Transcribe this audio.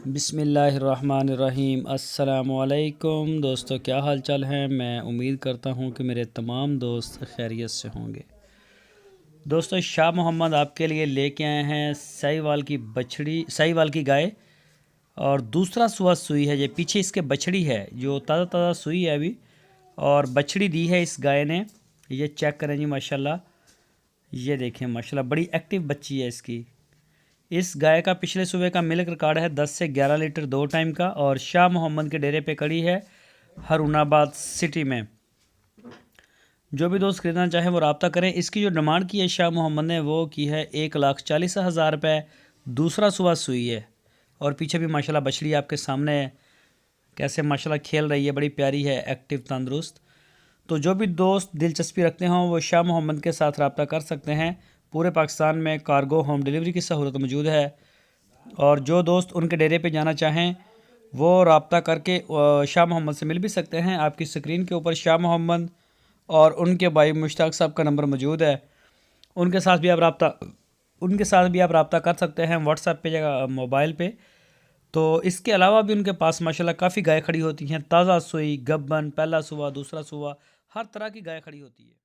बिस्मिल्लाहिर्रहमानिर्रहीम। अस्सलामुअलैकुम दोस्तों, क्या हाल चाल है। मैं उम्मीद करता हूँ कि मेरे तमाम दोस्त खैरियत से होंगे। दोस्तों, शाह मोहम्मद आपके लिए लेके आए हैं साहीवाल की गाय। और दूसरा सुबह सुई है। ये पीछे इसके बछड़ी है जो ताज़ा ताज़ा सुई है अभी, और बछड़ी दी है इस गाय ने। ये चेक करें जी, माशाल्लाह। ये देखें माशाल्लाह, बड़ी एक्टिव बच्ची है इसकी। इस गाय का पिछले सुबह का मिल्क रिकॉर्ड है 10 से 11 लीटर 2 टाइम का, और शाह मोहम्मद के डेरे पे खड़ी है हरुणाबाद सिटी में। जो भी दोस्त खरीदना चाहें वो रब्ता करें। इसकी जो डिमांड की है शाह मोहम्मद ने, वो की है 1,40,000 रुपये। दूसरा सुबह सुई है, और पीछे भी माशाल्लाह बछड़ी आपके सामने है कैसे माशाल्लाह खेल रही है। बड़ी प्यारी है, एक्टिव तंदुरुस्त। तो जो भी दोस्त दिलचस्पी रखते हों वो शाह मोहम्मद के साथ रब्ता कर सकते हैं। पूरे पाकिस्तान में कार्गो होम डिलीवरी की सहूलत मौजूद है। और जो दोस्त उनके डेरे पे जाना चाहें वो रब्ता करके शाह मोहम्मद से मिल भी सकते हैं। आपकी स्क्रीन के ऊपर शाह मोहम्मद और उनके भाई मुश्ताक साहब का नंबर मौजूद है। उनके साथ भी आप रब्ता कर सकते हैं व्हाट्सएप पे या मोबाइल पे। तो इसके अलावा भी उनके पास माशाल्लाह काफ़ी गाय खड़ी होती हैं। ताज़ा सुई, गब्बन, पहला सुबह, दूसरा सुबह, हर तरह की गाय खड़ी होती है।